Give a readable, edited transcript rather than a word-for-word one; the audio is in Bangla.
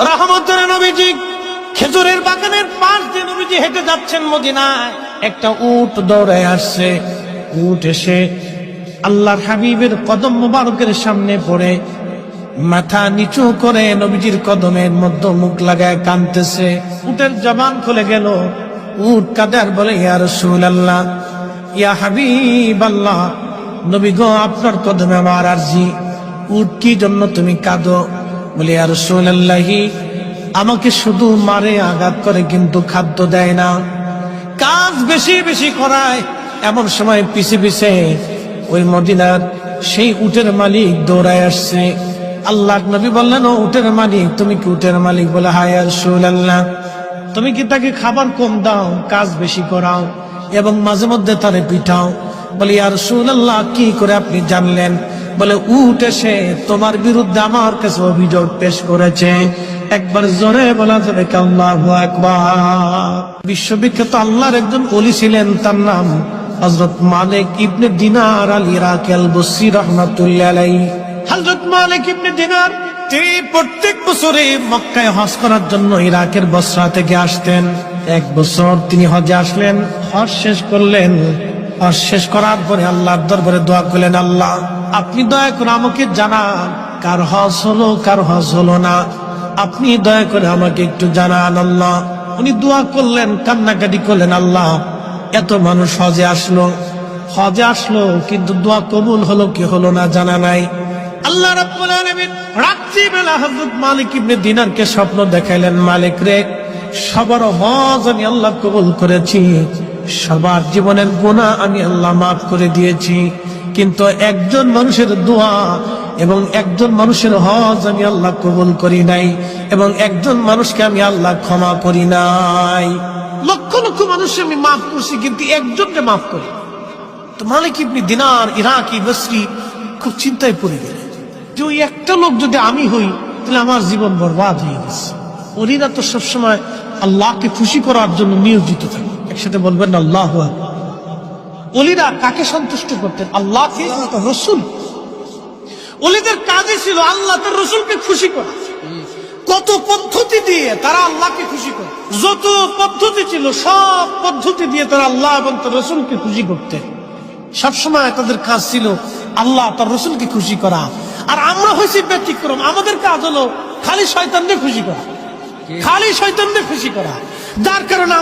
রহমতের নবীজি খেজুরের বাগানের পাশ দিয়ে নবীজি হেঁটে যাচ্ছেন মদিনায়। একটা উট দৌড়ায় আসছে। উট এসে আল্লাহর হাবিবের কদম মোবারকের সামনে পড়ে মাথা নিচু করে নবীজির কদমের মধ্যে মুখ লাগায় কাঁদতেছে। উটের জবান খুলে গেল। উট কাঁদে আর বলে, ইয়া রাসূলুল্লাহ, ইয়া হাবিবাল্লাহ, নবী গো, আপনার কদমে আমার আরজি। উট, কি জন্য তুমি কাঁদো? বলে, ইয়া রাসূলুল্লাহ, আমাকে শুধু মারে, আঘাত করে, কিন্তু খাদ্য দেয় না, কাজ বেশি বেশি করায়। এমন সময় পিছে পিছে ওই মদিনার সেই উটের মালিক দৌড়ায় আসছে। আল্লাহর নবী বললেন, ও উটের মালিক, তুমি কি উটের মালিক? বলে, হ্যাঁ ইয়া রাসূলুল্লাহ। তুমি কি তাকে খাবার কম দাও, কাজ বেশি করাও এবং মাঝে মধ্যে তারে পিঠাও? বলে, ইয়া রাসূলুল্লাহ, কি করে আপনি জানলেন? বলে, উট এসে তোমার বিরুদ্ধে আমার কাছে অভিযোগ পেশ করেছে। একবার জোরে বলা যাবে কি আল্লাহু আকবার? বিশ্ববিখ্যাত আল্লাহর একজন ওলি ছিলেন, তার নাম হযরত মালিক ইবনে দিনার আল ইরাকি আল বসরি রাহমাতুল্লাহ আলাইহি। হযরত মালিক ইবনে দিনার তিনি প্রত্যেক বছরে মক্কায় হজ করার জন্য ইরাকের বসরা থেকে আসতেন। এক বছর তিনি হজে আসলেন, হজ শেষ করলেন। হজ শেষ করার পরে আল্লাহর দরবারে দোয়া করলেন, আল্লাহ, আপনি দয়া করে আমাকে জানান কার হজ হলো, কার হজ হলো না। আপনি দয়া করে আমাকে একটু জানান আল্লাহ। উনি দোয়া করলেন, কান্নাকাটি করলেন, আল্লাহ, এত মানুষ হজে আসলো, কিন্তু দোয়া কবুল হলো কি হলো না জানা নাই। আল্লাহ রাব্বুল আলামিন রাত্রিবেলা হযরত মালিক ইবনে দিনারকে স্বপ্ন দেখাইলেন, মালিক রে, সবার হজ আমি আল্লাহ কবুল করেছি, সবার জীবনের গুনাহ আমি আল্লাহ মাফ করে দিয়েছি, কিন্তু একজন মানুষের দোয়া এবং একজন মানুষের হজ আমি আল্লাহ কবুল করি নাই, এবং একজন মানুষকে আমি আল্লাহ ক্ষমা করি নাই। লক্ষ লক্ষ মানুষ আমি মাফ করছি, কিন্তু একজনকে মাফ করি। তো মালিক ইবনে দিনার ইরাকি বসরি খুব চিন্তায় পড়ে গেলেন যে ওই একটা লোক যদি আমি হই, তাহলে আমার জীবন বরবাদ হয়ে গেছে। ওলিরা তো সবসময় আল্লাহকে খুশি করার জন্য নিয়োজিত থাকে। একসাথে বলবেন আল্লাহু আকবার। ওলিরা কাকে সন্তুষ্ট করতেন? আল্লাহকে, রসুল। ওলিদের কাজই ছিল আল্লাহ তার রসুলকে খুশি করা। কত পদ্ধতি দিয়ে তারা আল্লাহকে খুশি করে, যত পদ্ধতি ছিল সব পদ্ধতি দিয়ে তারা আল্লাহ এবং তার রসুলকে খুশি করতেন। সবসময় তাদের কাজ ছিল আল্লাহ তার রসুলকে খুশি করা। আর আমরা হয়েছি ব্যতিক্রম, আমাদের কাজ হলো খালি শয়তানকে খুশি করা, যার কারণে